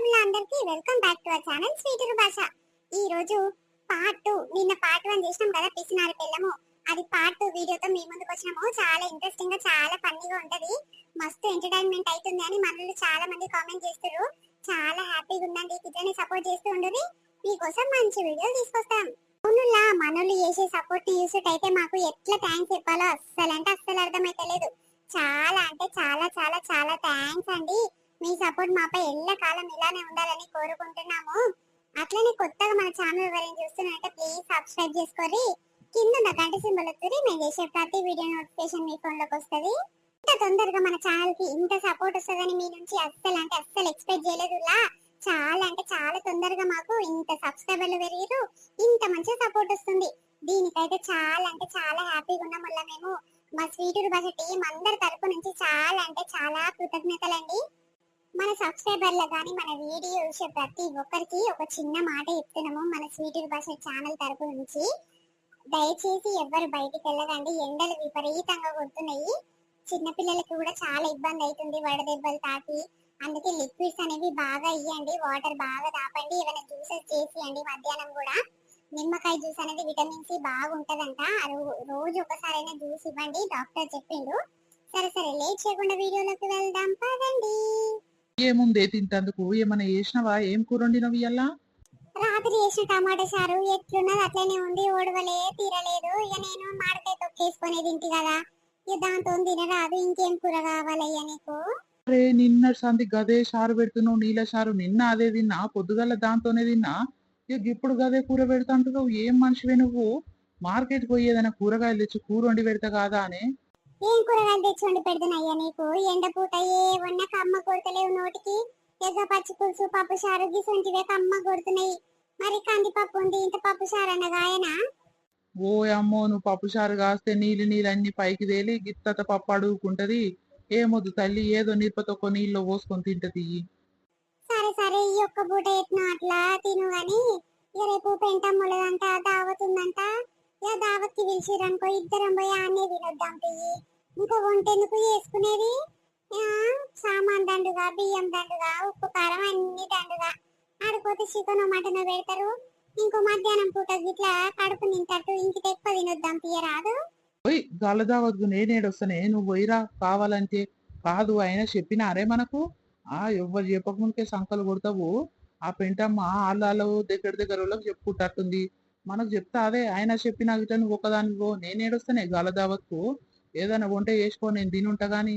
అందరికి welcome back to our channel sweeter భాష. ఈ రోజు పార్ట్ 2. నిన్న పార్ట్ 1 చేసినాం కదా పిసినారి పిల్లము. అది పార్ట్ 2 వీడియోతో మీ ముందుకు వచ్చినాము. చాలా ఇంట్రెస్టింగ్ గా చాలా ఫన్నీగా ఉంటది. మస్తు ఎంటర్టైన్మెంట్ అవుతుంది అని మనల్ని చాలా మంది కామెంట్ చేస్తారు. చాలా హ్యాపీగా ఉందండి. ఇట్లనే సపోర్ట్ చేస్తూ ఉండదు. మీకోసం మంచి వీడియోలు తీసుకొస్తాం. అవునులా మనోళ్ళు చేసే సపోర్ట్ ని చూసేటైతే మాకు ఎట్లా థ్యాంక్స్ చెప్పాలో అస్సలు అర్థమైతలేదు. చాలా అంటే చాలా చాలా చాలా థ్యాంక్స్ అండి. మీ సపోర్ట్ మాపై ఎల్లకాలం ఇలానే ఉండాలని కోరుకుంటున్నాము. అట్లనే కొత్తగా మన ఛానల్ ఎవరైనా చూస్తున్నారంటే ప్లీజ్ సబ్స్క్రైబ్ చేసుకోండి. కింద ఉన్న గంట సింబల్ వస్తుంది. మేము చేసే ప్రతి వీడియో నోటిఫికేషన్ మీ ఫోన్ లోకి వస్తుంది. ఇంత తొందరగా మన ఛానల్ కి ఇంత సపోర్ట్ వస్తుందని మీ నుంచి అస్సలు ఎక్స్పెక్ట్ చేయలేదులా. చాలా అంటే చాలా తొందరగా మాకు ఇంత సబ్స్క్రైబర్లు పెరిగారు. ఇంత మంచి సపోర్ట్ వస్తుంది. దీనికైతే చాలా అంటే చాలా హ్యాపీగా ఉన్నాం. వల్ల మేము మా స్వీటర్ భాష టీం అందరి తరపు నుంచి చాలా అంటే చాలా కృతజ్ఞతలండి. మన సబ్స్క్రైబర్లు గాని మన వీడియో చూసే ప్రతి ఒక్కరికి ఒక చిన్న మాట చెప్తున్నాము. మన స్వీటర్ భాష ఛానల్ తరపు నుంచి దయచేసి ఎవరు బయటికి వెళ్ళకండి. ఎండలు విపరీతంగా కొడుతున్నాయి. చిన్నపిల్లలకి కూడా చాలా ఇబ్బంది అవుతుంది వడదెబ్బలు తాకి. అందుకే లిక్విడ్స్ అనేవి బాగా ఇవ్వండి. వాటర్ బాగా తాపండి. ఏమైనా జ్యూసెస్ చేసియండి. మధ్యాహ్నం కూడా నిమ్మకాయ జ్యూస్ అనేది విటమిన్ సి బాగుంటదంట. రోజు ఒకసారైనా జ్యూస్ ఇవ్వండి డాక్టర్ చెప్పిండు. సరే లేట్ చేయకుండా వీడియోలోకి వెళ్దాం పదండి. ఏముందే తింటందుకు ఏమైనా చేసినవా? ఏం కూర వండినవి ఇయ్యాల? రాత్రి చేసిన టమాటా చారు ఎట్లున్నది అట్లనే ఉంది. ఓడవలే తీరలేదు. ఇక నేను మామిడికాయ తొక్కేసుకునేది ఇంటి కదా. ఇక దాంతో తినరాదు. ఇంకేం కూర కావాలయ్యా నీకు? అరే నిన్న సంది గదే చారు పెడుతున్నావు. నీళ్ళ చారు నిన్న అదే తిన్నా. పొద్దుగల దాంతోనే తిన్నా. ఇక ఇప్పుడు గదే కూర పెడతాంటున్నావు. ఏం మనిషివే నువ్వు? మార్కెట్ పోయి ఏదైనా కూరగాయలు తెచ్చి కూర వండి పెడతా కాదా అని? ఏం కూరగాయలు తెచ్చుండి పెడుతున్నాయ్యా నీకు? ఎండ పూట ఏ వన్న కమ్మ కొడతలేవు నోటికి. ఎగ్గ పచ్చి పులుసు పప్పు చారు గిసొంటివే కమ్మ కొడుతున్నాయి. మరి కందిపప్పు ఉంది. ఇంత పప్పు చారు అన్నగాయనా? ఓ అమ్మో, నువ్వు పప్పు చారు కాస్తే నీళ్ళు అన్ని పైకి తేలి గిత్తత పప్పు అడుగుకుంటది. ఏమొద్దు తల్లి, ఏదో నిప్పతొక్క నీళ్ళు పోసుకొని తింటది. సరే ఈ ఒక్క పూట ఎట్నో అట్లా తిను గాని. ఇక రేపు పెంటమ్మలదంట దావత్ ఉందంట. ఇక దావత్ కి పిలిచిరనుకో ఇద్దరం పోయి ఆనే తినొద్దాం తియ్యి. ఇంకో వంటెందుకు చేసుకునేది? సామాన్ దండుగా, బియ్యం దండుగా, ఉప్పు కారం అన్ని దండుగా. ఆడిపోతే చికెన్ మటన్ పెడతారు. ఇంకో మధ్యాహ్నం పూట గిట్లా కడుపు నింటట్టు ఇంకిట ఎక్కువ తినొద్దాం తీయరాదు. పోయి గలదావద్దు నేనేడొస్తానే, నువ్వు పోయిరా కావాలంటే. కాదు అయినా చెప్పినారే మనకు? ఎవ్వరు చెప్పకముందుకే సంకలు కొడతావు. ఆ పెంటమ్మ ఆళ్ళు దగ్గర వాళ్ళకి చెప్పుకుంటట్టుంది. మనకు చెప్తా అదే ఆయన చెప్పినా గిట్ట నువ్వు ఒకదానివో. నేనేడొస్తానే గలదావత్కు? ఏదైనా వంట చేసుకో, నేను తినుంటా గాని.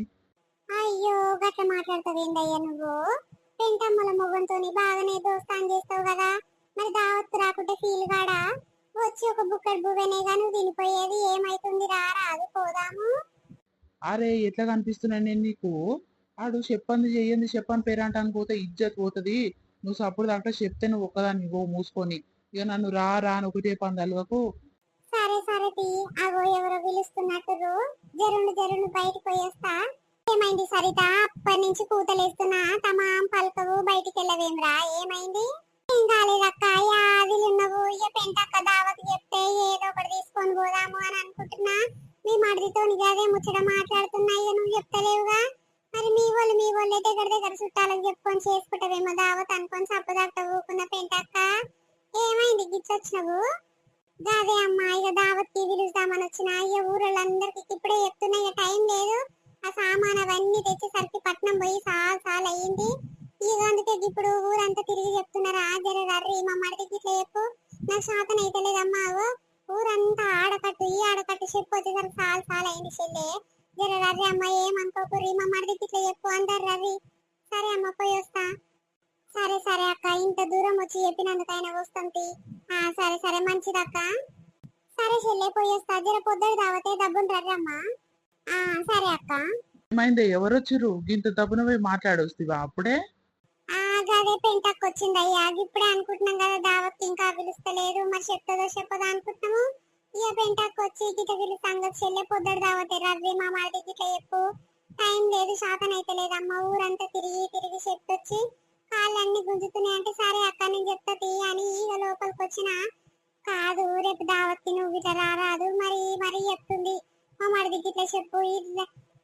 అయ్యో గట్ల మాట్లాడతావేందయ్యా నువ్వు? పెంటమ్మల మొగంతోని బాగానే దోస్తాన్ చేస్తావు కదా. మరి దావత్ రాకుంటే ఫీల్ కాడా? వచ్చి ఒక బుక్కడు బువ్వెనేగా నువ్వు తినిపోయేది. ఏమైతుంది రాదు పోదాము. అరే ఎట్లా కనిపిస్తున్నాను నేను నీకు? ఆడు చెప్పంది చెయ్యంది చెప్పని పేరంటానికి పోతే ఇజ్జత్ పోతుంది. నువ్వు సప్పుడు దాకా చెప్తే నువ్వు ఒక్కదాన్ని ఓ మూసుకొని. ఇక నన్ను రా అని ఒకటే పందలువకు. సరే తీ. అగో ఎవరో పిలుస్తున్నట్టు. జరుండు బయటికి పోయేస్తా. ఏమైంది సరిత? అప్పటి నుంచి కూతలేస్తున్నా తమాం పలకవు. బయటికి వెళ్ళవేమ్రా? ఏమైంది? ఏం కాలేదక్క. యాదిలున్నవు. ఇక పెంటక్క దావత్ చెప్తే ఏదో ఒకటి తీసుకొని పోదాము అని అనుకుంటున్నా. మీ మడిదితో నిజాదే ముచ్చట మాట్లాడుతున్నా. ఇక నువ్వు చెప్తలేవుగా. మరి మీ వాళ్ళు దగ్గర చుట్టాలకు చెప్పుకొని చేసుకుంటావేమో దావత్ అనుకొని సప్పదాకా ఊకున్న పెంటక్క. ఏమైంది గిచ్చొచ్చినవు? అదే అమ్మా ఇక దావత్కి పిలుస్తామని వచ్చిన. ఇక ఊరోళ్ళందరికి ఇప్పుడే చెప్తున్నా. ఇక టైం లేదు. ఆ సామాన్ అవన్నీ తెచ్చేసరికి పట్నం పోయి చాలా అయ్యింది. ఇక అందుకే ఇప్పుడు ఊరంతా తిరిగి చెప్తున్నారా జర రర్రి మా మడికి ఇట్లా చెప్పు. నాకు శాతం అయితే లేదమ్మా. ఊరంతా ఆడకట్టు ఈ ఆడకట్టు చెప్పు వచ్చేసరికి చాలా అయింది చెల్లె. జర రర్రి అమ్మ ఏమనుకోకుర్రి మా మడికి ఇట్లా చెప్పు అందరు రర్రి. సరే అమ్మ పోయి వస్తా. సరే అక్క ఇంత దూరం వచ్చి చెప్పినందుకైనా వస్తుంది. సరే మంచిదక్క. సరే చెల్లె పోయేస్తా. జర పొద్దుడు దావతే డబ్బులు రర్రమ్మా. సరే అక్క. ఏమైంది? ఎవరొచ్చిర్రు? గింత దబ్బున పోయి మాట్లాడొస్తివా అప్పుడే? గదే పెంటక్క వచ్చింది అయ్యా. ఇప్పుడే అనుకుంటున్నాం కదా దావత్ ఇంకా పిలుస్తలేదు. మరి చెప్తుందో చెప్పదో అనుకుంటున్నాము. ఇక పెంటక్క వచ్చి గిట పిలుస్తాంగ చెల్లె పొద్దుడు దావతే రర్రి మా మాడికి ఇట్లా చెప్పు. టైం లేదు శాతం అయితే లేదమ్మా. ఊరంతా తిరిగి చెప్పొచ్చి కాళ్ళన్నీ గుంజుతున్నాయి అంటే సరే అక్క నేను చెప్తా తీ అని ఇక లోపలికి వచ్చిన. కాదు రేపు దావత్కి నువ్వు ఇట్లా రారాదు. మరి చెప్తుంది మా మడికి ఇట్లా చెప్పు.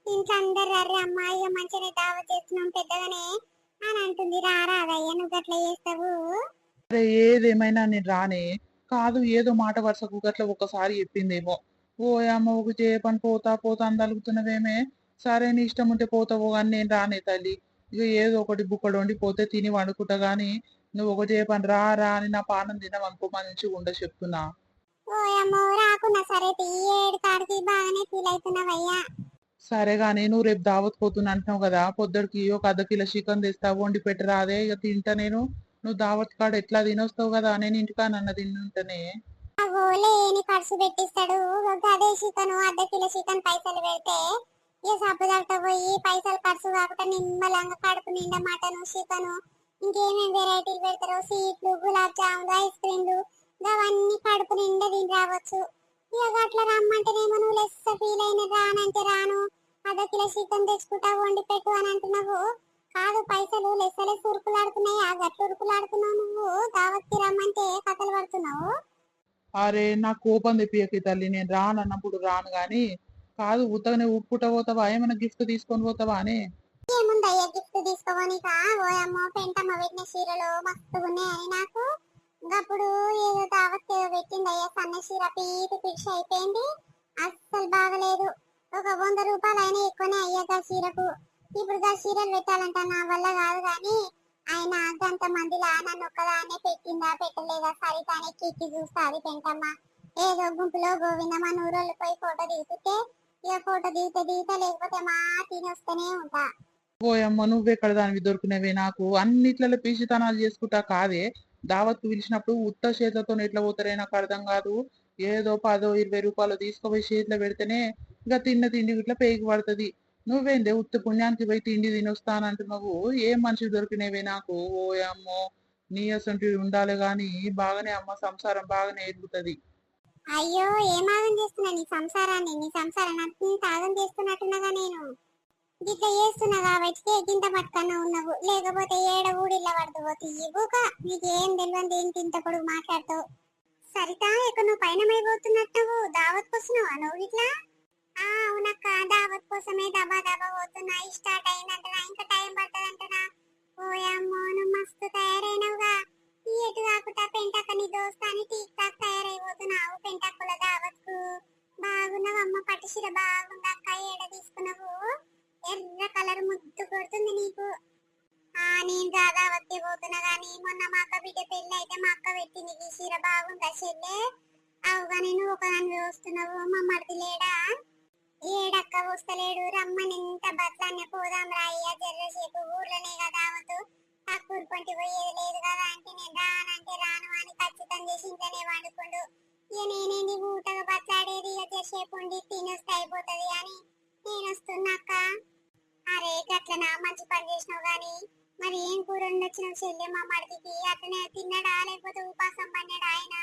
ఇంట్లో అందరు రర్రి అమ్మాయిగా మంచిగా దావత్ చేస్తున్నాం పెద్దగానే. అని అంటుంది. రారాదయ్యా నువ్వు గట్ల చేస్తావు. అరే ఏదేమైనా నేను రానే. కాదు ఏదో మాట వరుసకు గట్ల ఒక్కసారి చెప్పిందేమో. ఓయమ్మ ఊకె చేయపని పోతా పోతా అని తలుగుతున్నవేమే. సరే నీ ఇష్టం ఉంటే పోతావో గాని నేను రానే తల్లి. ఇగ ఏదో ఒకటి బుక్కడొండి పోతే తిని పండుకుంటా గాని నువ్వు ఒక చేయపని రా రా అని నా పానం తినవనుకో మంచిగుండదు చెప్తున్నా. ఓయమ్మో రాకున్నా సరే తీ, ఏడు కాడికి బాగానే ఫీల్ అవుతున్నావయ్యా. సరే గాని నువ్వు రేపు దావత్ పోతున్నా అంటున్నావు కదా పొద్దుడికి ఒక అర్ధ కిలో చికెన్ తెస్తా వండి పెట్టరాదే ఇక తింటా నేను. నువ్వు దావత్ కాడ ఎట్లా తినొస్తావు కదా నేను ఇంటికానన్న తింటుంటేనే. అగో లేని ఖర్చు పెట్టిస్తాడు. గదే చికెన్ అర్ధ కిలో చికెన్ పైసలు పెడితే ఇక సబ్బుదట్ట పోయి పైసలు ఖర్చు కాకుండా నిమ్మలంగా కడుపు నిండా మటను చికెను ఇంకేమేమి వెరైటీలు పెడతారో స్వీట్లు గులాబ్ జాములు ఐస్ క్రీమ్లు అవన్నీ కడుపు నిండా తిని రావచ్చు. ఇక అట్లా రమ్మంటేనేమో నువ్వు లెస్స ఫీల్ అయిన రానంటే రాను, అర్ధ కిలో చికెన్ తెచ్చుకుంటా వండి పెట్టు అని అంటున్నావు. కాదు పైసలు లెస్సలే సురుకులాడుతున్నాయి, ఆ గట్టు ఉరుకులాడుతున్నావు నువ్వు. దావత్కి రమ్మంటే కథలు పడుతున్నావు. అరే నా కోపం తెప్పియకి తల్లి నేను రానన్నప్పుడు రాను గాని. కాదు ఉత్తగానే ఉప్పుట పోతావా ఏమైనా గిఫ్ట్ తీసుకొని పోతావా అని. ఏముందయ్యా గిఫ్ట్ తీసుకోవనికా. ఓయమ్మో పెంటమ్మ పెట్టిన చీరలు మస్తుగున్నాయని నాకు. ఇంకప్పుడు ఏదో దావత్ ఏదో పెట్టిందయ్యా సన్న చీర పీటి పిడిచి అయిపోయింది, అస్సలు బాగలేదు. ఒక 100 రూపాయలు అయినా ఎక్కువనే అయ్యాక చీరకు. ఇప్పుడు గా చీరలు పెట్టాలంట నా వల్ల కాదు గాని ఆయన అంత మందిలా నన్ను ఒక్కదాన్నే పెట్టిందా పెట్టలేదా సరితానే కిక్కి చూస్తాది పెంటమ్మ. ఏదో గుంపులో గోవిందమ్మ నూరోళ్ళు పోయి ఫోటో దిగుతుంటే ఇక ఫోటో దిగుతా లేకపోతే మా తినొస్తూనే ఉంటా. ఓయమ్మ నువ్వెక్కడ దానివి దొరికినవే నాకు అన్నిట్లలో పీచితనాలు చేసుకుంటా కాదే. దావత్కు పిలిచినప్పుడు ఉత్త చేతులతో ఎట్లా పోతారే నాకు అర్థం కాదు. ఏదో 10 20 రూపాయలు తీసుకుపోయి చేతిలో పెడితేనే ఇక తిన్న తిండి ఇట్లా పేగి పడుతుంది. నువ్వేందే ఉత్త పుణ్యానికి పోయి తిండి తినొస్తానంటున్నావు. ఏం మనిషి దొరికినవే నాకు. ఓయమ్మో నీ అసంటివి ఉండాలి గాని బాగానే అమ్మ సంసారం బాగానే ఎదుగుతుంది. అయ్యో ఏమాగం చేస్తున్నా నీ సంసారాన్ని అంత ఆగం చేస్తున్నట్టున్నాగా నేను. గిట్ల చేస్తున్నా కాబట్టి గింత పట్టుకన్నా ఉన్నావు, లేకపోతే ఏడ ఊడిల్ల పడుతుంది ఇవ్వక. నీకేం తెలియదు ఏంటి ఇంత పొడుగు మాట్లాడుతావు. సరిత ఇక నువ్వు పైన మైపోతున్నట్టు దావత్ వస్తున్నావా నువ్వు ఇట్లా? అవునక్క దావత్ కోసమే దబా దబా పోతున్నా. స్టార్ట్ అయిందంటనా ఇంకా టైం పడుతుందంటనా. ఓయమ్మో నువ్వు మస్తు తయారైనవుగా. ఈ ఎటు కాకుండా పెంటక్క నీ దోస్తాని టీక్ టాక్ తయారైపోతున్నావు పెంటక్కుల దావత్కు. బాగున్నావమ్మ పట్టుచీర బాగుందక్క, ఏడ తీసుకున్నావు? ఎర్ర కలర్ ముద్దు కొడుతుంది నీకు. నేను దాదావత్తి పోతున్నా గానీ మొన్న మా అక్క బిడ్డ పెళ్లి అయితే మా అక్క పెట్టింది ఈ చీర బాగుందా చెల్లె? అవుగా నేను ఒకదాన్ని వస్తున్నావు, మా మరిది లేడా? ఏడక్క వస్తలేడు. రమ్మని ఎంత బట్లాన్ని పోదాం రాయ్యా జర్రసేపు ఊర్లోనే కదా అవతు. తక్కువ పంటి పోయేది లేదు కదా అంటే నేను రానంటే రాను అని ఖచ్చితం చేసి ఇంట్లోనే వండుకుండు. ఇక నేనేంది ఊటగా బట్లాడేది, ఇక జర్సేపు ఉండి తినొస్తే అయిపోతుంది అని నేను వస్తున్నాక్క. అరే గట్లనా మంచి పని చేసినావు గాని మరి ఏం కూర వండొచ్చినావు చెల్లె మా మరిదికి? అతనే తిన్నాడా లేకపోతే ఉపాసం పన్నాడా ఆయన?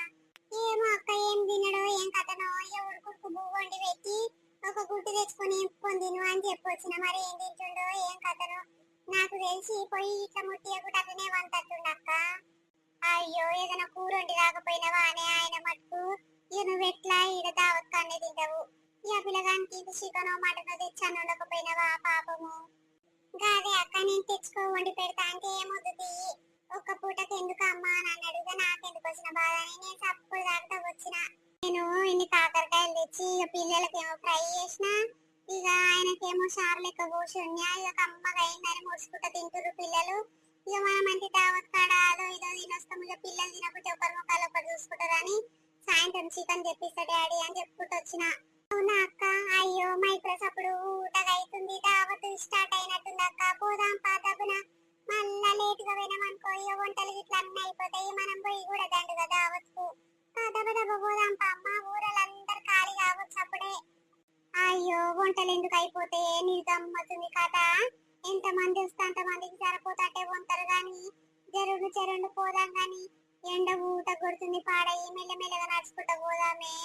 ఏమో అక్క ఏం తినడో ఏం కథనో. ఉడుకుడుకు బువ్వ వండి పెట్టి ఒక గుడ్డు తెచ్చుకొని ఎంపుకొని తిను అని చెప్పొచ్చిన. మరి ఏం తింటుండో ఏం కథనో నాకు తెలిసి పోయి ఇట్లా ముట్టియకుండా అతనే వంటట్టుండక్క. అయ్యో ఏదైనా కూర వండి రాకపోయినావా అని ఆయన మటుకు ఇక నువ్వు ఎట్లా ఈడ దావత్ కానే తింటావు. ఇక పిల్లగానికి చికెన్ మటన్ తెచ్చాను ఉండకపోయినావా పాపము. గాదే అక్క నేను తెచ్చుకో వండి పెడతా అంటే ఏమవుతుంది, ఒక్క పూటకి ఎందుకు అమ్మా అని అన్నాడు. ఇక నాకెందుకు వచ్చిన బాధ అని నేను సప్పుడు దాకా వచ్చిన. నేను ఇన్ని కాకరకాయలు తెచ్చి ఇక పిల్లలకేమో ఫ్రై చేసిన, ఇక ఆయనకేమో చారు లెక్క పోసి ఉన్నా. ఇక కమ్మగా అయిందని ముడుచుకుంటా తింటురు పిల్లలు. ఇక మనం అంటే దావత్ కాడ అదో ఇదో తినొస్తాము. ఇక పిల్లలు తినకపోతే ఒకరి ముఖాలు ఒకరు చూసుకుంటారని సాయంత్రం చికెన్ తెప్పిస్తా డాడీ అని చెప్పుకుంటూ వచ్చిన. అవునా అక్క? అయ్యో మైక్రోస్ అప్పుడు ఊటగా అవుతుంది, దావత్ స్టార్ట్ అయినట్టుంది అక్క. పోదాం పాతపున. మళ్ళా లేట్ గా పోయినామనుకో ఇక వంటలు ఇట్లా అన్నీ అయిపోతాయి, మనం పోయి కూడా దండుగా దావత్కు. దబ దబ పోదాం అమ్మ, ఊరలందరూ ఖాళీ కావచ్చు అప్పుడే. అయ్యో వంటలు ఎందుకు అయిపోతే నీ గమ్మతుంది కథ. ఎంత మంది వస్తే అంత మందికి సరిపోతాంటే వంటలు గాని జరుడు చెరుండు పోదాం గాని. ఎండ ఊట కొడుతుంది పాడయి మెల్లమెల్లగా నడుచుకుంటా పోదామే.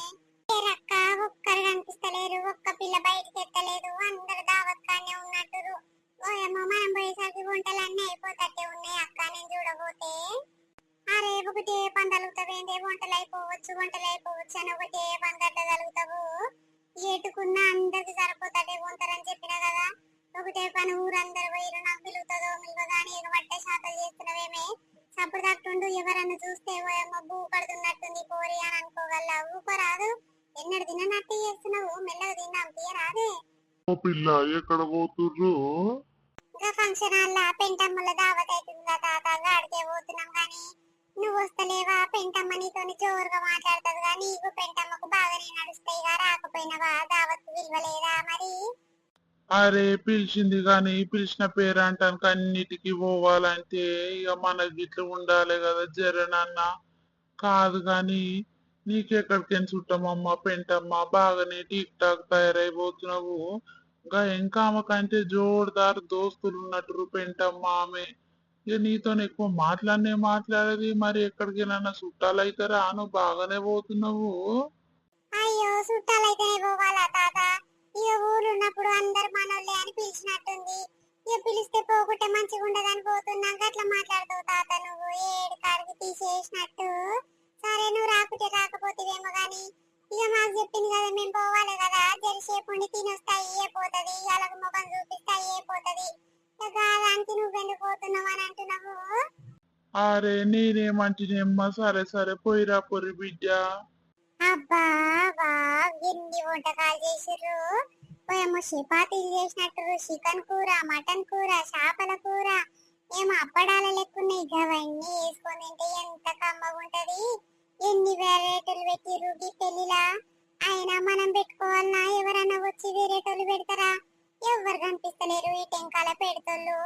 రక్క ఒక్కరు కనిపిస్తలేరు, ఒక్క పిల్ల బయటికి ఎత్తలేదు, అందరు దావత్ కానే ఉన్నట్టురు. ఓయమ్మ మనం పోయేసరికి వంటలన్నీ అయిపోతట్టే ఉన్నాయి అక్క నేను చూడబోతే. అరే ఒకటే పని తలుగుతావేందే, వంటలు అయిపోవచ్చు అని ఒకటే పని గట్ట తలుగుతావు. ఏటుకున్నా అందరికి సరిపోతాడే వంటలని చెప్పినా కదా. ఒకటే పని ఊరందరు పోయిరు, నాకు పిలుగుతుందో మిల్వదో అని ఎగబట్ట అప్పుడు తట్టుండు ఎవరన్నా చూస్తే ఓయమ్మ బూ పడుతున్నట్టుంది పోరి అని అనుకోగల ఊపరాదు. ఎన్నడు తిన్నట్టు చేస్తున్నావు, మెల్లగా తిందాం తీయరాదే. ఓ పిల్ల ఎక్కడ పోతుర్రు? ఇంకా ఫంక్షన్ హాల్ పెంటమ్మల దావత్ అవుతుందా తాత, గాడికే పోతున్నాం గాని నువ్వు వస్తలేవా? పెంటమ్మ నీతోని జోరుగా మాట్లాడుతుంది గాని నీకు పెంటమ్మకు బాగానే నడుస్తాయిగా, రాకపోయినవా? దావత్ విలువలేదా మరి? అరే పిలిచింది కానీ పిలిచిన పేరు అంటానికి అన్నిటికీ పోవాలంటే ఇక మనకి ఇట్లా ఉండాలి కదా జరనన్న. కాదు గాని నీకెక్కడికైనా చుట్టమమ్మ పెంటమ్మ బాగానే టీక్ టాక్ తయారైపోతున్నావు. ఇంకా ఇంకా ఆమెకంటే జోరుదారు దోస్తులు ఉన్నట్టు పెంటమ్మ ఆమె. ఇక నీతో ఎక్కువ మాట్లాడనే మాట్లాడేది, మరి ఎక్కడికైనా చుట్టాలు అవుతారా? నువ్వు బాగానే పోతున్నావు. అయ్యో చుట్టాలైతేనే పోవాలా తాత? ఇక ఊరు ఉన్నప్పుడు అందరు మనోళ్ళే అని పిలిచినట్టుంది. ఇక పిలిస్తే పోకుంటే మంచిగా ఉండదని పోతున్నాం, అట్లా మాట్లాడుతావు తాత నువ్వు ఏడు కాడికి తీసేసినట్టు. సరే నువ్వు రాకుంటే రాకపోతేవేమో గాని ఇక మాకు చెప్పింది కదా మేము పోవాలి కదా, జరిసేపు ఉండి తినొస్తా అయ్యే పోతుంది, వాళ్ళకి ముఖం చూపిస్తే అయ్యే పోతుంది. ఇక దానికి నువ్వెందుకు పోతున్నావు అని అంటున్నావు? అరే నేనేమంటేనేమ్మా సరే సరే పోయిరా పొరి బిడ్డ. అబ్బా వా ఎన్ని వంటకాలు చేసిర్రు. ఏమో చపాతీలు చేసినట్టు, చికెన్ కూర, మటన్ కూర, చేపల కూర, ఏమో అప్పడాల లెక్కున్నాయి. అవన్నీ వేసుకొని తింటే ఎంత కమ్మగా ఉంటది. ఎన్ని వెరైటీలు పెట్టిర్రు ఈ పెళ్లిలా. అయినా మనం పెట్టుకోవాలన్నా ఎవరన్నా వచ్చి వేరేటోళ్ళు పెడతారా? ఎవరు కనిపిస్తలేరు ఈ టెంకాల పెడతోళ్ళు.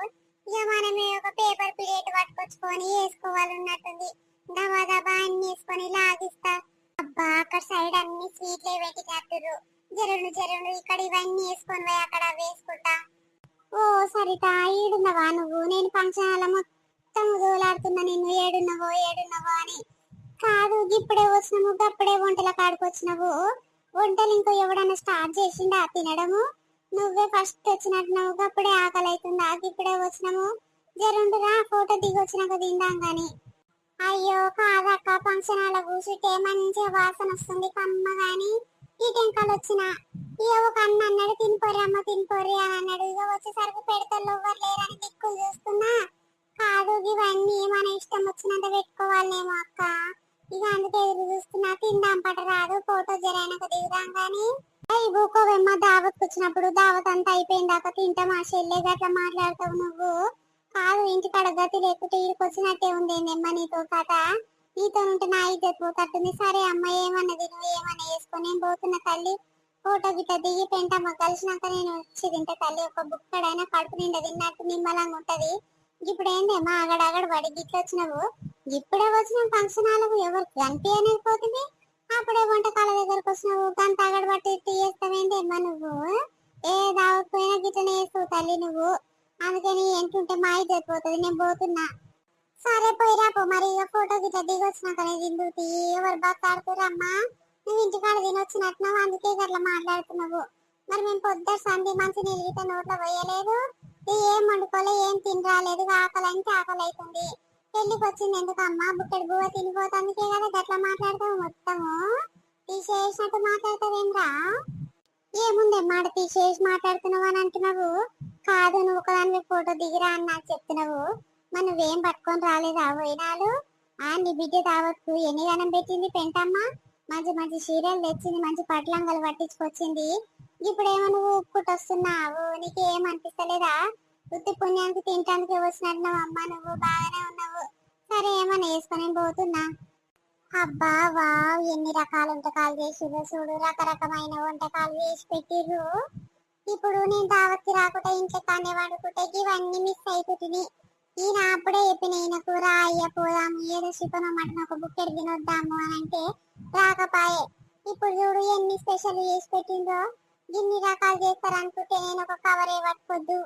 ఇక మనమే ఒక పేపర్ ప్లేట్ పట్టుకొచ్చుకొని వేసుకోవాలన్నట్టుంది. దబా దబా అన్ని వేసుకొని లాగిస్తా. అబ్బా అక్కడ సైడ్ అన్ని స్వీట్లే పెట్టి కట్టుర్రు. జరుడు జరుడు ఇక్కడ ఇవన్నీ వేసుకొని పోయి అక్కడ వేసుకుంటా. ఓ సరిత ఏడున్నవా నువ్వు? నేను ఫంక్షన్ హాల్ మొత్తం దోలాడుతున్నా నిన్ను, ఏడున్నవో ఏడున్నవో అని. కాదు ఇప్పుడే వచ్చినాము, గప్పుడే వంటల కాడికి వచ్చినావు. వంటలు ఇంకో ఎవడన్నా స్టార్ట్ చేసిండా తినడము? నువ్వే ఫస్ట్ వచ్చినట్టున్నావు, గప్పుడే ఆకలి అవుతుందా? ఇప్పుడే వచ్చినాము, జరుండు రా ఫోటో దిగి వచ్చినాక తిందాం గాని. అయ్యో కాదక్క, ఫంక్షన్ హాల్ కూర్చుంటే మంచిగా వాసన వస్తుంది కమ్మ గాని. ఈ టెంకాలు వచ్చిన ఇక ఒక అన్న అన్నాడు తినిపోరి అమ్మ తినిపోరి అని అన్నాడు. ఇక వచ్చేసరికి పెడతల్లో ఎవ్వరు లేరని దిక్కులు చూస్తున్నా. కాదు ఇవన్నీ మన ఇష్టం వచ్చినంత పెట్టుకోవాలేమో అక్క. ఇక అందుకే ఎదురు చూస్తున్నా. తిందాం పట రాదు, ఫోటో జరైనక దిగుదాం గాని. అయ్యి బూకోవెమ్మ దావత్ వచ్చినప్పుడు దావత్ అంతా అయిపోయిందాక తింటాం ఆ చెల్లె గట్లా మాట్లాడతావు నువ్వు. కాదు ఇంటికాడ గతి లేకుంటే ఈడికి వచ్చినట్టే ఉందేందమ్మా నీతో కథ. నీతో ఉంటే నా ఇజ్జత్ పోతట్టుంది. సరే అమ్మ ఏమన్నది నువ్వు ఏమన్నా వేసుకొని నేను పోతున్న తల్లి. ఫోటో గిట్ట దిగి పెంటమ్మ కలిసినాక నేను వచ్చి తింటే తల్లి. ఒక బుక్కడైనా కడుపు నిండా తిన్నట్టు నిమ్మలంగా ఉంటది. ఇప్పుడు ఏందేమ్మా అగడగడ పడి గిట్ల వచ్చినావు? ఇప్పుడే వచ్చిన ఫంక్షన్ హాలకు ఎవరు కనిపించనే పోతుంది. అప్పుడే వంటకాల దగ్గరకు వచ్చినావు, గంట అగడ పట్టి తీయేస్తావేందేమ్మా నువ్వు? ఏ దావకపోయినా గిట్లనే వేస్తావు తల్లి నువ్వు. అందుకని ఎంటుంటే మా ఇజ్జత్ పోతుంది, నేను పోతున్నా. సరే పోయిరా పో మరి. ఇక ఫోటో గిట్లా దిగి వచ్చినాకనే తిందుతి. ఎవరు బతాడుతురమ్మా? నువ్వు ఇంటికాడ తినొచ్చినట్టున్నావు, అందుకే గట్లా మాట్లాడుతున్నావు. మరి మేము పొద్దుట సంధి మంచి నీళ్ళు నోట్లో పోయలేదు, ఏం వండుకోలే, ఏం తిని రాలేదు. ఆకలి అంటే ఆకలి అవుతుంది. పెళ్లికి వచ్చింది ఎందుకమ్మా? బుక్కడి బువ్వ తినిపోతాందుకే కదా గట్లా మాట్లాడతావు. మొత్తము తీసేసినట్టు మాట్లాడతావేమ్రా? ఏముందే మాట తీసేసి మాట్లాడుతున్నావు అని అంటున్నావు. కాదు నువ్వు ఒకదాని ఫోటో దిగిరా అని నాకు చెప్తున్నావు. మరి నువ్వేం పట్టుకొని రాలేదా పోయినాలు? నీ బిడ్డ దావత్కు ఎన్ని గనం పెట్టింది పెంటమ్మ? మంచి మంచి చీరలు తెచ్చింది, మంచి పట్లంగలు పట్టించుకొచ్చింది. ఇప్పుడేమో నువ్వు ఉప్పుకొస్తున్నావు, నీకు ఏం అనిపిస్తలేదా? ఉత్తి పుణ్యానికి తింటానికి వచ్చినట్టున్నావు అమ్మ, నువ్వు బాగానే ఉన్నావు. సరే ఏమన్నా వేసుకొని పోతున్నా. అబ్బా వావ్ ఎన్ని రకాల వంటకాలు చేసిర్రు చూడు, రకరకమైన వంటకాలు చేసి పెట్టిర్రు. ఇప్పుడు నేను దావత్కి రాకుండా ఇంట్లో తానే వండుకుంటే ఇవన్నీ మిస్ అయిపోతుంది. ఈయన అప్పుడే చెప్పిన ఈయన కూర అయ్య పోదాము ఏదో చికెన్ మటన్ ఒక బుక్కెడు తినొద్దాము అని అంటే రాకపాయే. ఇప్పుడు చూడు ఎన్ని స్పెషల్ చేసి పెట్టిందో. ఇన్ని రకాలు చేస్తారనుకుంటే నేను ఒక కవరే పట్టుకోద్దు.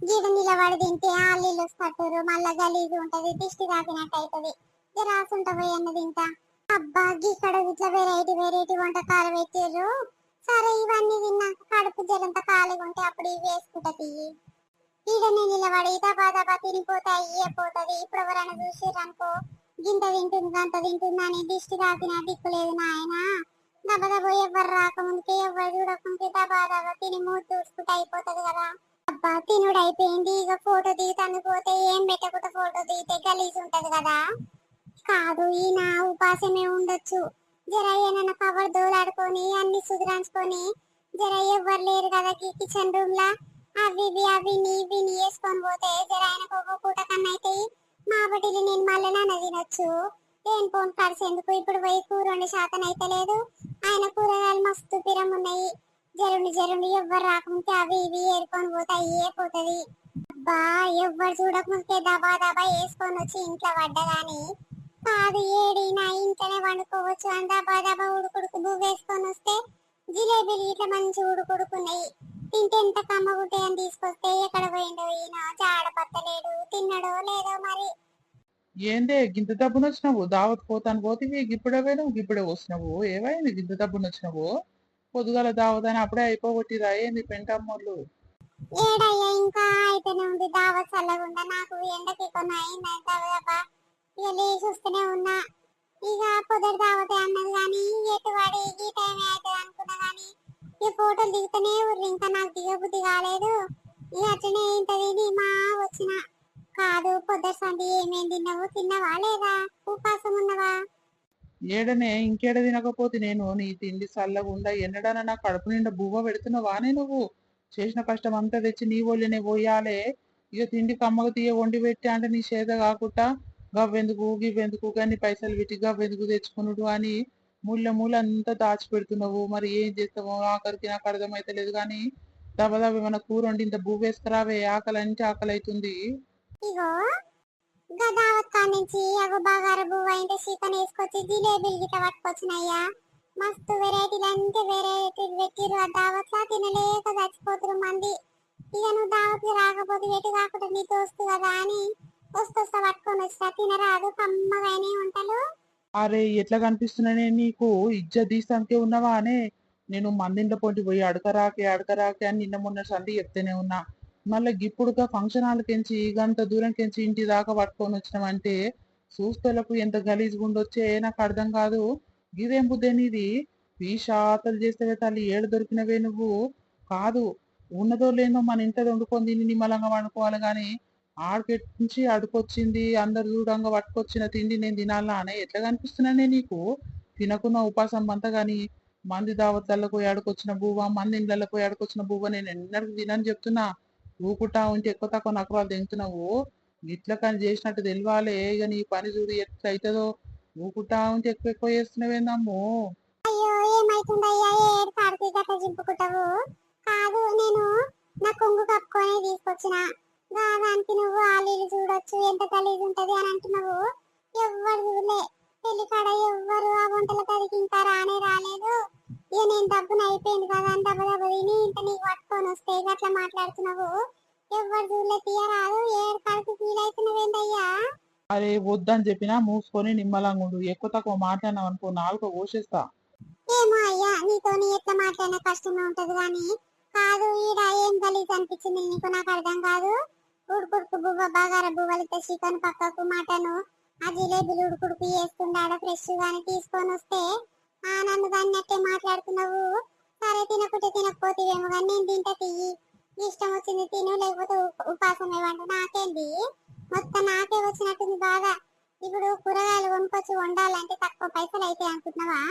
గీడ నిలబడి తింటే ఆలీలు వస్తట్టురు, మళ్ళా గలీజు ఉంటది, దిష్టి తాకినట్టు అవుతుంది. రాసుంటపోయి అన్నది ఇంకా. అబ్బా ఇక్కడ ఇట్లా వెరైటీ వెరైటీ వంటకాలు పెట్టారు. సరే ఇవన్నీ తిన్నాక కడుపు జరంత ఖాళీగా ఉంటే అప్పుడు ఇవి వేసుకుంటా తీయి. ఈడనే నిలబడి దబా దబా తినిపోతా అయ్యే పోతుంది. ఇప్పుడు ఎవరైనా చూసిరనుకో గింత తింటుంది గంత తింటుందా అని దిష్టి తాకినా దిక్కు లేదు నాయన. దబా దబా ఎవరు రాకముందుకే ఎవరు చూడకుంటే దబా దబా తిని మూడు చూసుకుంటే అయిపోతుంది కదా. అబ్బా తినుడు అయిపోయింది, ఇక ఫోటో దిగుతాను పోతే ఏం పెట్టకుండా ఫోటో దిగితే గలీజ్ ఉంటది కదా. కాదు ఈయన ఉపాసమే ఉండొచ్చు. జర ఏమైనా కవర్ దోలాడుకొని అన్ని సుధరాంచుకొని జర ఎవ్వరు లేరు కదా కిచెన్ రూమ్ లా అవి వేసుకొని పోతే జర ఆయనకు ఒక పూట కన్నా అయితే మా బడిని నేను మళ్ళీ నాన్న తినొచ్చు. ఏం ఫోన్ కార్డ్స్ ఎందుకు ఇప్పుడు పోయి కూర వండే శాతం అయితే లేదు. ఆయన కూరగాయలు మస్తు పిరం ఉన్నాయి. జరుండి ఎవ్వరు రాకుంటే అవి ఇవి ఏరుకొని పోతే అయ్యే పోతది. అబ్బా ఎవ్వరు చూడకుంటే దబా దబా వేసుకొని వచ్చి ఇంట్లో పడ్డగాని కాదు ఏడినా ఇంట్లోనే వండుకోవచ్చు అని దబా దబా ఉడుకుడుకు బువ్వ వేసుకొని వస్తే జిలేబీలు ఇట్లా మంచి ఉడుకుడుకున్నాయి. తింటే ఎంత కమ్మగుంటాయి అని తీసుకొస్తే ఎక్కడ పోయిండో ఈయన జాడ పత్తలేడు, తిన్నడో లేదో మరి. ఏందే గింత డబ్బును వచ్చినావు దావత్ పోతాను పోతివి ఇప్పుడే పోయినావు ఇప్పుడే వస్తున్నావు ఏమైంది గింత డబ్బును వచ్చినావు పొద్దుగాల దావత్ అని అప్పుడే అయిపోగొట్టిరా ఏంది పెంటమ్మోళ్ళు. ఏడయ్యా ఇంకా అయితేనే ఉంది దావత్ చల్లగుండా నాకు ఎండకి కొన్ని అయిందంటే ఇక లేచి చూస్తూనే ఉన్నా. ఇక పొదరు దావతే అన్నది కానీ ఎటు వాడి ఈ టైం అవుతుంది అనుకున్నా కానీ ఈ ఫోటోలు దిగుతూనే ఉర్రు, ఇంకా నాకు దిగబుద్ధి కాలేదు. ఇక అట్లనే ఇంత తిని మా వచ్చిన. కాదు పొద్దురు సంది ఏమేం తిన్నావు, తిన్నావా లేదా, ఉపాసం ఉన్నవా? ఏడనే ఇంకేడ తినకపోతే నేను నీ తిండి చల్లగుండా ఎన్నడన్నా నా కడుపు నిండా బువ్వ పెడుతున్నావానే నువ్వు చేసిన కష్టం అంతా తెచ్చి నీ ఒళ్ళనే పోయాలే. ఇక తిండి కమ్మగా తీయ వండి పెట్టి అంటే నీ చేత కాకుండా గవ్వెందుకు గివ్వెందుకు కానీ పైసలు పెట్టి గవ్వెందుకు తెచ్చుకున్నాడు అని ముళ్ళ ముళ్ళ అంతా దాచిపెడుతున్నావు. మరి ఏం చేస్తావో ఆఖరికి నాకు అర్థమైతే లేదు కానీ దబదబ మన కూర వండి ఇంత బువ్వేసుకురావే ఆకలి అంటే ఆకలి అవుతుంది. ఇగో గదావత్ కా నుంచి అగో బగార బువ్వ ఇంత చికెన్ వేసుకొచ్చి జిలేబీలు గిట్ట పట్టుకొచ్చినయ్యా. మస్తు వెరైటీలు అంటే వెరైటీలు పెట్టిరు. ఆ దావత్ లా తినలేక చచ్చిపోతురు మంది. ఇక నువ్వు దావత్ రాకపోతే ఎటు కాకుండా నీ తోస్తు కదా అని వస్తొస్తా పట్టుకొని వచ్చినా తినరాదు కమ్మగానే వంటలు. అరే ఎట్లా కనిపిస్తున్నానే నీకు ఇజ్జత్ తీస్తానికే ఉన్నావా అనే నేను మందింట్లో పొంటి పోయి అడకరాకే అని నిన్న మొన్న సంధి చెప్తూనే ఉన్నా. మళ్ళీ గిప్పుడుగా ఫంక్షన్ హాల్కెంచి గంత దూరంకెంచి ఇంటి దాకా పట్టుకొని వచ్చినామంటే చూస్తలకు ఎంత గలీజ్గా ఉండొచ్చే నాకు అర్థం కాదు. ఇదేం బుద్ధే నీది పీషాతలు చేస్తేవే తల్లి ఏడు దొరికినవే నువ్వు. కాదు ఉన్నదో లేదో మన ఇంట్లో వండుకొని తిని నిమ్మలంగా వండుకోవాలి కానీ ఆడికెట్టించి అడుకొచ్చింది అందరు చూడంగా పట్టుకొచ్చిన తిండి నేను తినాలా అనే ఎట్లా కనిపిస్తున్నానే నీకు. తినకున్న ఉపాసం అంతా గాని మంది దావత్లకు పోయి ఆడుకొచ్చిన బువ్వ మంది ఇళ్ళకి పోయి ఆడుకొచ్చిన బువ్వ నేను ఎన్నడూ తినని చెప్తున్నా. ఊకుటా ఉంటే ఎక్కువ తక్కువ నకరాలు తింటున్నావు. ఇట్లా కానీ చేసినట్టు తెలియాలే. ఇక నీ పని చూడు ఎట్లా అవుతుందో. ఊకుటా ఉంటే ఎక్కువ ఎక్కువ చేస్తున్నావేందమ్మో. అయ్యో ఏమైతుందయ్యా ఏడు కాడికి గట్ట చింపుకుంటావు. కాదు నేను నా కొంగు కప్పుకొని తీసుకొచ్చిన దానికి నువ్వు ఆలీలు చూడొచ్చు ఎంత గలీజ్ ఉంటది అని అంటున్నావు. ఎవ్వరు చూడలే పెళ్లి కాడ ఎవ్వరు ఆ వంటల కడికి ఇంకా రానే రాలేదు. ఇక నేను డబ్బున అయిపోయింది కదా అని దెబ్బ దెబ్బ తిని ఇంత నీకు పట్టుకొని వస్తే అట్లా మాట్లాడుతున్నావు. ఎవ్వరు చూడలే తీయరాదు ఏడు కాడికి ఫీల్ అవుతున్నావేందయ్యా. అరే వద్దని చెప్పినా మూసుకొని నిమ్మలంగా ఉండు. ఎక్కువ తక్కువ మాట్లాడినావు అనుకో నాలుక కోసేస్తా. ఏమో అయ్యా నీతోని ఎట్లా మాట్లాడినా కష్టమే ఉంటది కానీ కాదు ఈడ ఏం గలీజ్ అనిపించింది నీకు నాకు అర్థం కాదు. ఉడుకుడుకు బువ్వ బగార బువ్వలతో చికెన్ పక్కకు మటన్ ఆ జిలేబీలు ఉడుకుడుకు వేస్తుండాడ ఫ్రెష్ గాని తీసుకొని వస్తే ఆ నన్ను అన్నట్టే మాట్లాడుతున్నావు. సరే తినకుంటే తినకపోతేవేమో కానీ నేను తింటా తియ్యి, ఇష్టం వచ్చింది తిను లేకపోతే ఉపాసం ఏమంటే నాకేంది మొత్తం నాకే వచ్చినట్టుంది బాగా. ఇప్పుడు కూరగాయలు కొనుక్కొచ్చి వండాలంటే తక్కువ పైసలు అయితే అనుకుంటున్నావా?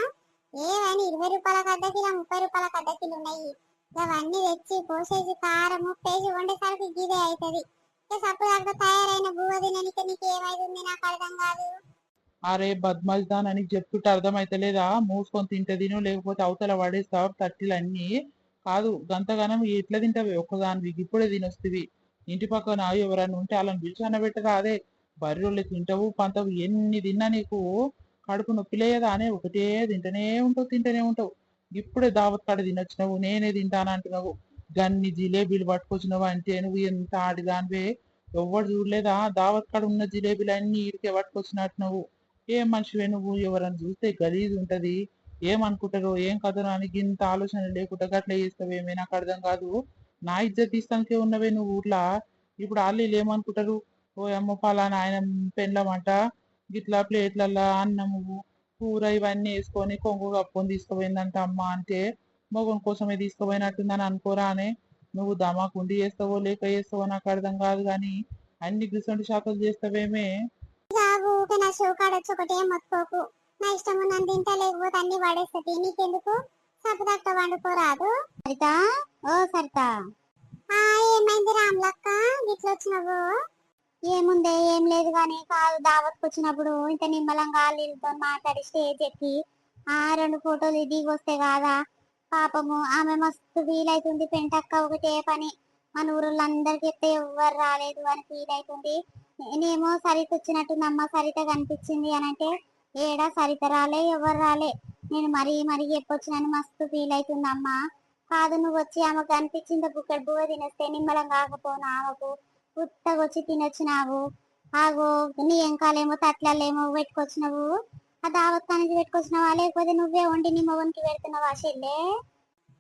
ఏవని 20 రూపాయలకు అర్ధ కిలో 30 రూపాయలకు అర్ధ కిలో ఉన్నాయి. అవన్నీ తెచ్చి పోసేసి కారం ఉప్పేసి వండేసరికి గిదే అవుతుంది. సప్పుడు తయారైన బువ్వ తిననికి నీకు ఏమైతుంది నాకు అర్థం కాదు. అరే బద్మాయిదాన్ అని చెప్తుంటే అర్థమైతలేదా మూసుకొని తింటే తిను లేకపోతే అవతల పడేస్తావు తట్టిలన్నీ. కాదు గంతగానం ఎట్లా తింటావి ఒక్కదానివి ఇప్పుడే తినొస్తుంది. ఇంటి పక్కన ఎవరన్నా ఉంటే వాళ్ళని పిలిచి అన్నబెట్టరా అదే బర్రెళ్ళు తింటావు పంతవు ఎన్ని తిన్నా నీకు కడుపు నొప్పి లేదా అనే ఒకటే తింటూనే ఉంటావు. ఇప్పుడే దావత్ కాడ తినొచ్చినావు నేనే తింటానంటున్నావు. గన్ని జిలేబీలు పట్టుకొచ్చినావు అంటే నువ్వు ఎంత ఆడిదానివే. ఎవ్వడు చూడలేదా దావత్ కాడ ఉన్న జిలేబీలు అన్ని ఈడికే పట్టుకొచ్చినట్టు నువ్వు. ఏం మనిషివే నువ్వు ఎవరన్నా చూస్తే గలీజ్ ఉంటది ఏమనుకుంటారో ఏం కథనో అని ఇంత ఆలోచన లేకుండా గట్లా చేస్తావేమే నాకు అర్థం కాదు. నా ఇజ్జత్ తీస్తానికే ఉన్నవే నువ్వు ఊర్లా. ఇప్పుడు వాళ్ళు ఏమనుకుంటారు ఓ అమ్మ పలానా ఆయన పెండ్లమంట గిట్లా ప్లేట్లల్లా అన్నము కూర ఇవన్నీ వేసుకొని కొంగు కప్పుకొని తీసుకుపోయిందంట అమ్మ అంటే మొగం కోసమే తీసుకుపోయినట్టుందని అనుకోరా అనే. నువ్వు దమాకుండి చేస్తావో లేక చేస్తావో నాకు అర్థం కాదు కానీ అన్ని గిసొంటి శాతలు చేస్తావేమే. ఊకే నా షో కాడొచ్చి ఒకటే మొత్తుకోకు. నా ఇష్టం ఉన్నది తింటా, లేకపోతే అన్ని పడేస్తుంది. నీకెందుకు సపదక్క వండుకోరాదు. సరిత, ఓ సరిత. ఏమైంది రామ్లక్క, గిట్ల వచ్చినావు? ఏముందే, ఏం లేదు గాని కాదు, దావత్కి వచ్చినప్పుడు ఇంత నిమ్మలంగా వీళ్ళతో మాట్లాడి స్టేజ్ ఎక్కి రెండు ఫోటోలు దిగి వస్తే కాదా. పాపము ఆమె మస్తు ఫీల్ అవుతుంది. పెంటక్క ఒకటే పని మన ఊళ్ళందరికి చెప్తే ఎవ్వరు రాలేదు అని ఫీల్ అవుతుంది. నేనేమో సరిత వచ్చినట్టుందమ్మ, సరిత కనిపించింది అని అంటే ఏడా సరిత రాలే, ఎవరు రాలే. నేను మరీ మరీ చెప్పొచ్చినని మస్తు ఫీల్ అవుతుందమ్మా. కాదు, నువ్వు వచ్చి ఆమెకు కనిపించింది బుక్కడు బువ్వ తినేస్తే నిమ్మలం కాకపోనా ఆమెకు పుట్టగొచ్చి తినొచ్చినావు. ఆగో నీ ఎంకాలేమో తట్లలేమో పెట్టుకొచ్చినావు. ఆ దావత్ కానికి పెట్టుకొచ్చినావా, లేకపోతే నువ్వే వండి నీ మొగనికి పెడుతున్నావా చెల్లె?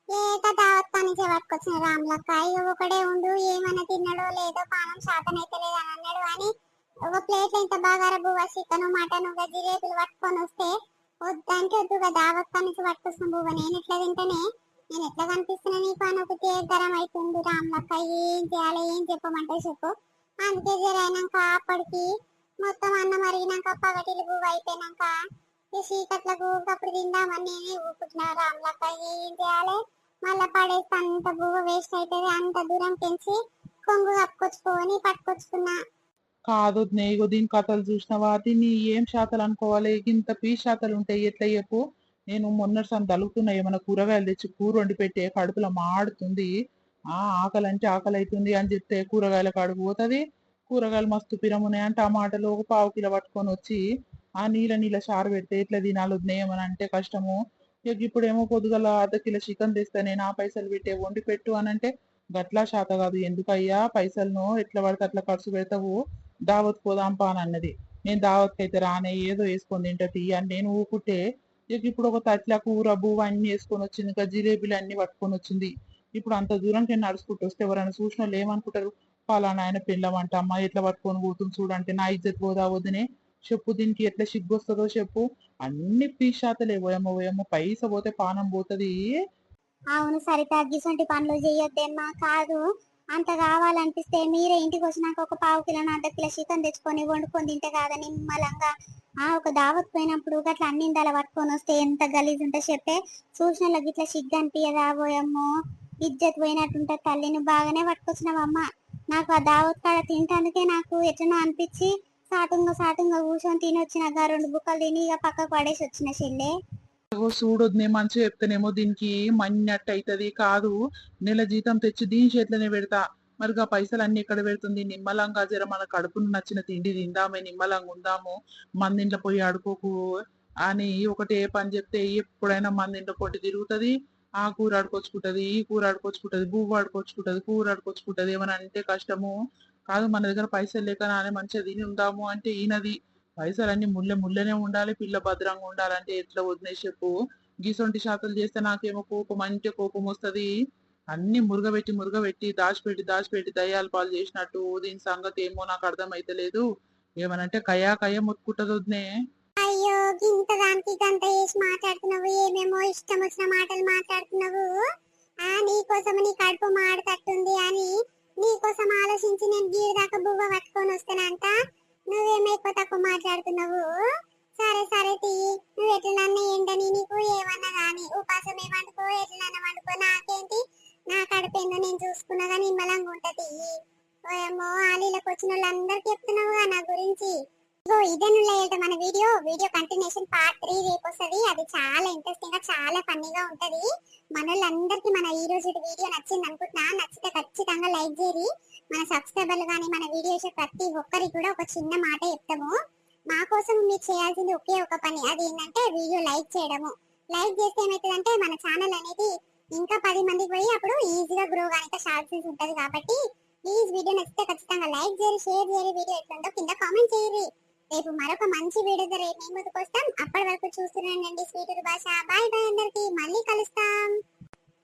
ఏక దావత్ కానించే పట్టుకొచ్చిన రామ్లక్క. ఇక ఒకడే ఉండు, ఏమన్నా తిన్నాడో లేదో, పానం శాతం అయితే లేదని అన్నాడు అని ఒక ప్లేట్ ఇంత బాగా బువ్వ చికెన్ మటన్ జిలేబీలు పట్టుకొని వస్తే వద్దంటే వద్దుగా దావత్ కానించి పట్టుకొచ్చిన బువ్వ నేను ఎట్లా తింటానే? నేను ఎట్లా కనిపిస్తున్నా నీకు అని ఒక తేగరం అవుతుంది రామ్లక్క. ఏం చేయాలి, ఏం చెప్పమంటే చెప్పు. అందుకే జరైనాక అప్పటికి మొత్తం అన్నం అరిగినాక పగటిలు బువ్వ అయిపోయినాక ఈ చీకట్లకు అప్పుడు తిందామని నేనే ఊపుతున్నా రామ్లక్క. ఏం చేయాలి, మళ్ళా పడేస్తే అంత బువ్వ వేస్ట్ అవుతుంది. అంత దూరం పెంచి కొంగు కప్పుకొచ్చుకొని పట్టుకొచ్చుకున్నా. కాదు నేగో దీని కథలు చూసినావా, దీన్ని ఏం శాతలు అనుకోవాలి, ఇంత పీ శాతలు ఉంటాయి ఎట్లా చెప్పు. నేను మొన్నటిసారి తలుగుతున్నా ఏమైనా కూరగాయలు తెచ్చి కూర వండి పెట్టే, కడుపులో మాడుతుంది, ఆకలి అంటే ఆకలి అవుతుంది అని చెప్తే కూరగాయల కడుపు పోతుంది. కూరగాయలు మస్తు పిరమున్నాయి అంటే టమాటాలు ఒక పావు కిలో పట్టుకొని వచ్చి ఆ నీళ్ళ నీళ్ళ చారు పెడితే ఎట్లా తినాలి వదినేయమని అంటే కష్టము. ఇక ఇప్పుడేమో పొద్దుగల అర్ధ కిలో చికెన్ తెస్తే నేను ఆ పైసలు పెట్టే వండి పెట్టు అని అంటే గట్లా శాత కాదు. ఎందుకయ్యా పైసలను ఎట్లా పడితే అట్లా ఖర్చు పెడతావు, దావత్ పోదాంపా అని అన్నది. నేను దావత్కి అయితే రానే, ఏదో వేసుకొని తింటది అని నేను ఊకుంటే ఇక ఇప్పుడు ఒక తట్ల కూర బువ్వ అన్ని వేసుకొని వచ్చింది, ఇంకా జిలేబీలు అన్ని పట్టుకొని వచ్చింది. ఇప్పుడు అంత దూరం నేను నడుచుకుంటూ వస్తే ఎవరైనా చూసిన వాళ్ళు ఏమనుకుంటారు, పలానా ఆయన పిల్లమంట అమ్మ ఎట్లా పట్టుకొని పోతుంది చూడంటే నా ఇజ్జత్ పోదా వదినే చెప్పు. దీనికి ఎట్లా సిగ్గు వస్తుందో చెప్పు. అన్ని పీశాతలే పోయమ్మ పోయమ్మ, పైస పోతే పానం పోతుంది. అవును సరిత, గిసొంటి పనులు చెయ్యొద్దమ్మా. కాదు, అంత కావాలనిపిస్తే మీరే ఇంటికి వచ్చినాక ఒక పావు కిలో అర్ధ కిలో చికెన్ తెచ్చుకొని వండుకొని తింటే కాదా నిమ్మలంగా. ఒక దావత్ పోయినప్పుడు గట్లా అన్ని ఇందాల పట్టుకొని వస్తే ఎంత గలీజ్ ఉంటే చెప్పే. చూసిన వాళ్ళకి ఇట్లా సిగ్గు అనిపించదా పోయమ్మో, ఇజ్జత్ పోయినట్టుంటే. తల్లిని బాగానే పట్టుకొచ్చినావమ్మ. నాకు ఆ దావత్ కాడ తింటానికే నాకు ఎట్లనో అనిపించి సాటుంగా సాటుంగా కూర్చొని తినొచ్చిన రెండు బుక్కలు తిని ఇక పక్కకు పడేసి వచ్చిన చెల్లె. చూడొద్దు, నేను మంచిగా చెప్తానేమో దీనికి మన్నట్టు అవుతుంది. కాదు, నెల జీతం తెచ్చి దీని చేతిలోనే పెడతా. మరి ఆ పైసలు అన్ని ఎక్కడ పెడుతుంది? నిమ్మలంగా జర మన కడుపును నచ్చిన తిండి తిందామే, నిమ్మలంగా ఉందాము, మందింట్లో పోయి ఆడుకోకు అని ఒకటే పని చెప్తే ఎప్పుడైనా మందింట్లో పొట్టి తిరుగుతుంది. ఆ కూర ఆడుకొచ్చుకుంటది, ఈ కూర ఆడుకొచ్చుకుంటది, పువ్వు ఆడుకొచ్చుకుంటది, కూర ఆడుకొచ్చుకుంటది. ఏమని అంటే కష్టము. కాదు, మన దగ్గర పైసలు లేక నానే మంచిగా తిని ఉందాము అంటే ఈయనది పైసలన్నీ ముళ్ళనే ఉండాలి, పిల్ల భద్రంగా ఉండాలంటే ఎట్లా వదిలేసి చెప్పు. గీసొంటి శాతలు చేస్తే నాకేమో కోపం అంటే కోపం వస్తుంది. అన్ని మురుగబెట్టి దాచిపెట్టి దాచిపెట్టి దయ్యాల పాలు చేసినట్టు దీని సంగతి ఏమో నాకు అర్థం అయితలేదు. ఏమనంటే కయా కయ్య మొత్తుకుంటది వదినే. అయ్యో, గింత దానికి గంత చేసి మాట్లాడుతున్నావు, ఏమేమో ఇష్టం వచ్చిన మాటలు మాట్లాడుతున్నావు. నీకోసం నీ కడుపు మాడతట్టుంది అని నీకోసం ఆలోచించి నేను గీడి దాకా బువ్వ పట్టుకొని వస్తానంట. నువ్వేమో ఎక్కువ తక్కువ మాట్లాడుతున్నావు. సరే సరే తీ, నువ్వు ఎట్లన్నా ఏంటని నీకు ఏమన్నా గాని ఉపాసం ఏమంటుకో, ఎట్లన్నా వండుకో, నాకేంటి. నా కడుపు ఏందో నేను చూసుకున్నా గానీ నిమ్మలంగా ఉంటది. ఓయమ్మో, ఆలీలకు వచ్చిన వాళ్ళందరికీ చెప్తున్నావుగా నా గురించి. సో ఇదేనులే మన వీడియో కంటిన్యూషన్ పార్ట్ 3 రేపు వస్తుంది. అది చాలా ఇంట్రెస్టింగ్ గా చాలా ఫన్నీగా ఉంటది. మనోళ్ళందరికీ మన ఈ రోజు వీడియో నచ్చింది అనుకుంటున్నా. నచ్చితే ఖచ్చితంగా లైక్ చేయండి. మన సబ్స్క్రైబర్లు కానీ మన వీడియో ప్రతి ఒక్కరికి కూడా ఒక చిన్న మాట చెప్తాము. మా కోసం మీరు చేయాల్సింది ఒకే ఒక పని, అది ఏంటంటే వీడియో లైక్ చేయడము. లైక్ చేస్తే ఏమవుతుందంటే మన ఛానల్ అనేది ఇంకా 10 మందికి పోయి అప్పుడు ఈజీగా గ్రో కానీ ఛాన్సెస్ ఉంటది. కాబట్టి ప్లీజ్ వీడియో నచ్చితే ఖచ్చితంగా లైక్ చేయండి, షేర్ చేయండి. వీడియో ఎట్లుందో కింద కామెంట్ చేయండి. రేపు మరొక మంచి వీడియోతో రేపు మేము ముందుకు వస్తాం. అప్పటి వరకు చూస్తున్నానండి స్వీటర్ భాష. బాయ్ బాయ్ అందరికి, మళ్ళీ కలుస్తాం.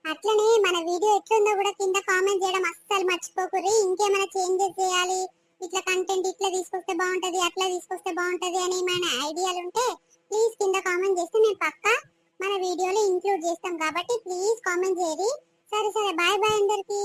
అట్లనే మన వీడియో ఎట్లుందో కూడా కింద కామెంట్ చేయడం అస్సలు మర్చిపోకుర్రి. ఇంకేమైనా చేంజెస్ చేయాలి, ఇట్లా కంటెంట్ ఇట్లా తీసుకొస్తే బాగుంటది, అట్లా తీసుకొస్తే బాగుంటది అని ఏమైనా ఐడియాలు ఉంటే ప్లీజ్ కింద కామెంట్ చేస్తే మేము పక్కా మన వీడియోలో ఇంక్లూడ్ చేస్తాం. కాబట్టి ప్లీజ్ కామెంట్ చేయండి. సరే సరే బాయ్ బాయ్ అందరికి.